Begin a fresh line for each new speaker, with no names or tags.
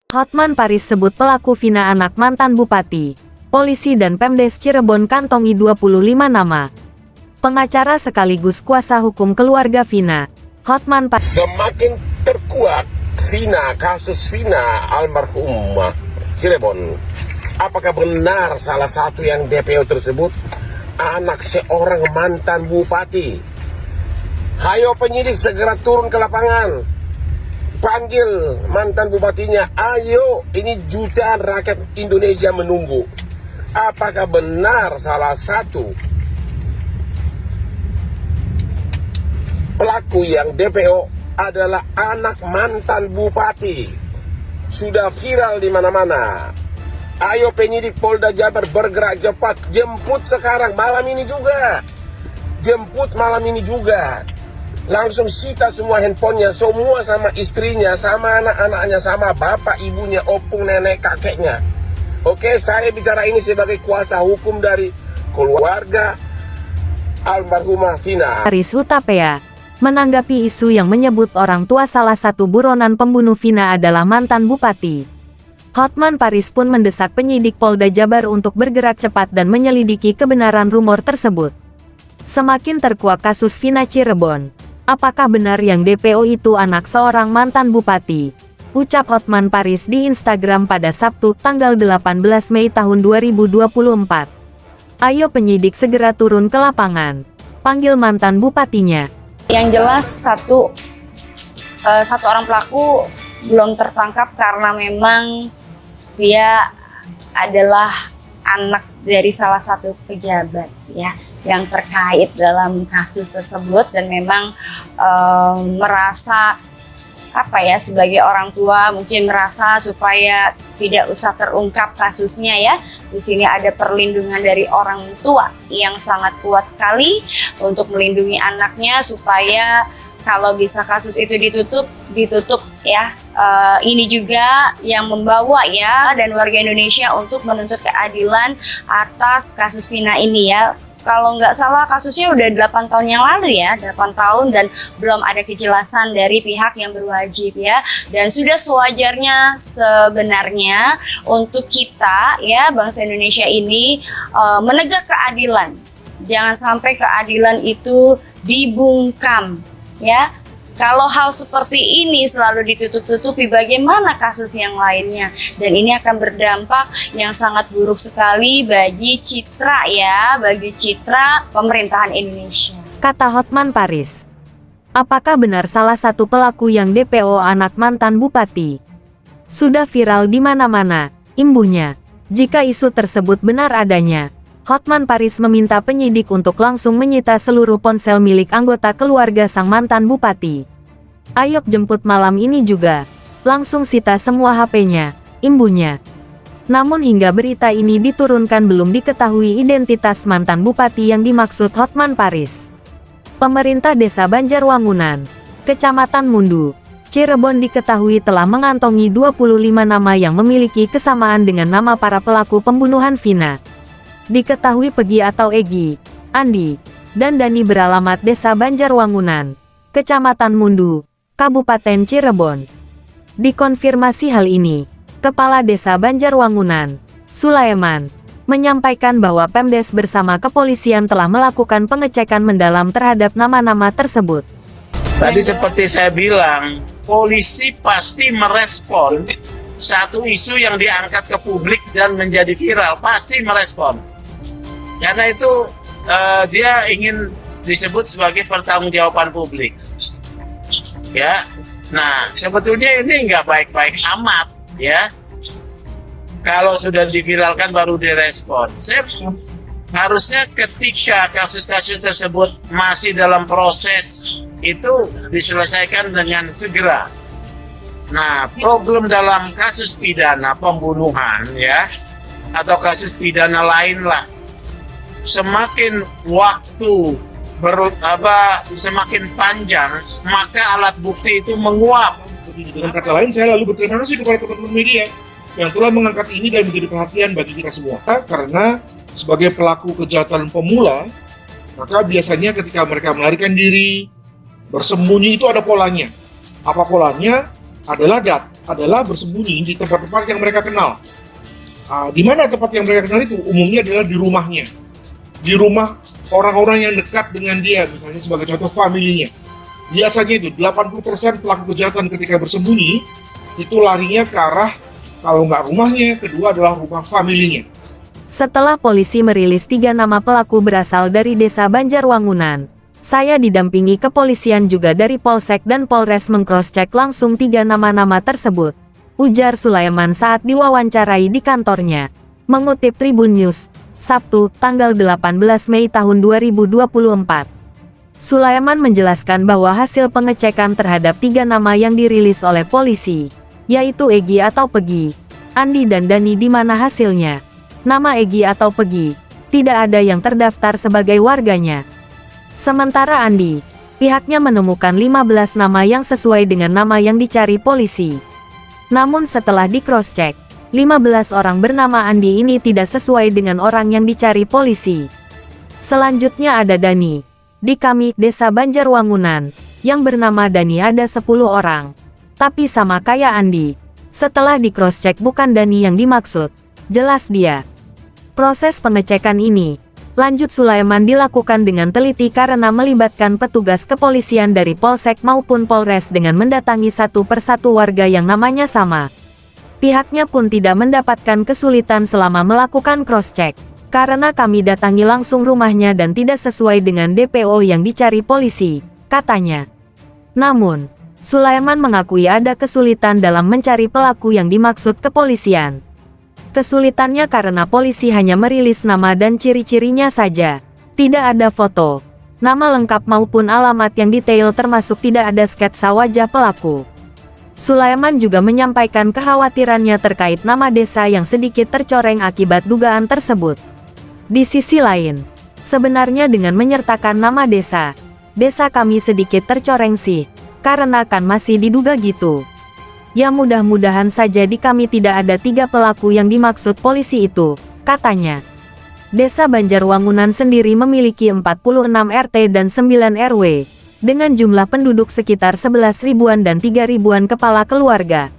Hotman Paris sebut pelaku Vina anak mantan bupati. Polisi dan Pemdes Cirebon kantongi 25 nama. Pengacara sekaligus kuasa hukum keluarga Vina, Hotman Paris.
Semakin terkuat kasus Vina almarhumah Cirebon. Apakah benar salah satu yang DPO tersebut anak seorang mantan bupati? Hayo penyidik segera turun ke lapangan. Panggil mantan bupatinya, ayo, ini jutaan rakyat Indonesia menunggu. Apakah benar salah satu pelaku yang DPO adalah anak mantan bupati? Sudah viral di mana-mana. Ayo penyidik Polda Jabar bergerak cepat, jemput sekarang, malam ini juga. Jemput malam ini juga. Langsung sita semua handphonenya, semua sama istrinya, sama anak-anaknya, sama bapak, ibunya, opung, nenek, kakeknya. Oke, saya bicara ini sebagai kuasa hukum dari keluarga almarhumah Vina.
Paris Hutapea menanggapi isu yang menyebut orang tua salah satu buronan pembunuh Vina adalah mantan bupati. Hotman Paris pun mendesak penyidik Polda Jabar untuk bergerak cepat dan menyelidiki kebenaran rumor tersebut. Semakin terkuak kasus Vina Cirebon. Apakah benar yang DPO itu anak seorang mantan bupati? Ucap Hotman Paris di Instagram pada Sabtu, tanggal 18 Mei tahun 2024. Ayo penyidik segera turun ke lapangan. Panggil mantan bupatinya.
Yang jelas satu orang pelaku belum tertangkap karena memang dia adalah anak dari salah satu pejabat ya yang terkait dalam kasus tersebut, dan memang merasa sebagai orang tua mungkin merasa supaya tidak usah terungkap kasusnya ya. Di sini ada perlindungan dari orang tua yang sangat kuat sekali untuk melindungi anaknya supaya kalau bisa kasus itu ditutup ya. Ini juga yang membawa ya dan warga Indonesia untuk menuntut keadilan atas kasus Vina ini ya. Kalau nggak salah kasusnya udah 8 tahun yang lalu ya, 8 tahun, dan belum ada kejelasan dari pihak yang berwajib ya. Dan sudah sewajarnya sebenarnya untuk kita ya bangsa Indonesia ini menegak keadilan. Jangan sampai keadilan itu dibungkam ya. Kalau hal seperti ini selalu ditutup-tutupi, bagaimana kasus yang lainnya? Dan ini akan berdampak yang sangat buruk sekali bagi citra pemerintahan Indonesia.
Kata Hotman Paris. Apakah benar salah satu pelaku yang DPO anak mantan bupati? Sudah viral di mana-mana, imbuhnya. Jika isu tersebut benar adanya, Hotman Paris meminta penyidik untuk langsung menyita seluruh ponsel milik anggota keluarga sang mantan bupati. Ayo jemput malam ini juga. Langsung sita semua HP-nya, imbuhnya. Namun hingga berita ini diturunkan belum diketahui identitas mantan bupati yang dimaksud Hotman Paris. Pemerintah Desa Banjarwangunan, Kecamatan Mundu, Cirebon diketahui telah mengantongi 25 nama yang memiliki kesamaan dengan nama para pelaku pembunuhan Vina. Diketahui Pegi atau Egi, Andi, dan Dani beralamat Desa Banjarwangunan, Kecamatan Mundu, Kabupaten Cirebon. Dikonfirmasi hal ini, Kepala Desa Banjarwangunan, Sulaiman, menyampaikan bahwa Pemdes bersama kepolisian telah melakukan pengecekan mendalam terhadap nama-nama tersebut.
Tadi seperti saya bilang, polisi pasti merespon satu isu yang diangkat ke publik dan menjadi viral, pasti merespon. Karena itu dia ingin disebut sebagai pertanggungjawaban publik. Ya, nah sebetulnya ini nggak baik-baik amat ya. Kalau sudah diviralkan baru direspon. Harusnya ketika kasus-kasus tersebut masih dalam proses itu diselesaikan dengan segera. Nah, problem dalam kasus pidana pembunuhan ya atau kasus pidana lain lah, semakin waktu semakin panjang, maka alat bukti itu menguap.
Dengan kata lain, saya lalu berterima kasih kepada teman-teman media yang telah mengangkat ini dan menjadi perhatian bagi kita semua. Karena sebagai pelaku kejahatan pemula, maka biasanya ketika mereka melarikan diri, bersembunyi itu ada polanya. Apa polanya? Adalah adalah bersembunyi di tempat-tempat yang mereka kenal. Di mana tempat yang mereka kenal itu umumnya adalah di rumahnya, di rumah orang-orang yang dekat dengan dia, misalnya sebagai contoh familinya. Biasanya itu 80% pelaku kejahatan ketika bersembunyi itu larinya ke arah, kalau nggak rumahnya, kedua adalah rumah familinya.
Setelah polisi merilis 3 nama pelaku berasal dari desa Banjarwangunan, saya didampingi kepolisian juga dari Polsek dan Polres mengcross-check langsung 3 nama-nama tersebut, ujar Sulaiman saat diwawancarai di kantornya. Mengutip Tribun News, Sabtu, tanggal 18 Mei tahun 2024. Sulaiman menjelaskan bahwa hasil pengecekan terhadap 3 nama yang dirilis oleh polisi, yaitu Egi atau Pegi, Andi dan Dani, di mana hasilnya nama Egi atau Pegi tidak ada yang terdaftar sebagai warganya. Sementara Andi, pihaknya menemukan 15 nama yang sesuai dengan nama yang dicari polisi. Namun setelah di cross-check, 15 orang bernama Andi ini tidak sesuai dengan orang yang dicari polisi. Selanjutnya ada Dani. Di kami, desa Banjarwangunan, yang bernama Dani ada 10 orang. Tapi sama kayak Andi. Setelah di cross-check bukan Dani yang dimaksud, jelas dia. Proses pengecekan ini, lanjut Sulaiman, dilakukan dengan teliti karena melibatkan petugas kepolisian dari Polsek maupun Polres dengan mendatangi satu persatu warga yang namanya sama. Pihaknya pun tidak mendapatkan kesulitan selama melakukan cross-check, karena kami datangi langsung rumahnya dan tidak sesuai dengan DPO yang dicari polisi, katanya. Namun, Sulaiman mengakui ada kesulitan dalam mencari pelaku yang dimaksud kepolisian. Kesulitannya karena polisi hanya merilis nama dan ciri-cirinya saja. Tidak ada foto, nama lengkap maupun alamat yang detail, termasuk tidak ada sketsa wajah pelaku. Sulaiman juga menyampaikan kekhawatirannya terkait nama desa yang sedikit tercoreng akibat dugaan tersebut. Di sisi lain, sebenarnya dengan menyertakan nama desa kami sedikit tercoreng sih, karena kan masih diduga gitu. Ya mudah-mudahan saja di kami tidak ada 3 pelaku yang dimaksud polisi itu, katanya. Desa Banjarwangunan sendiri memiliki 46 RT dan 9 RW, dengan jumlah penduduk sekitar 11 ribuan dan 3 ribuan kepala keluarga.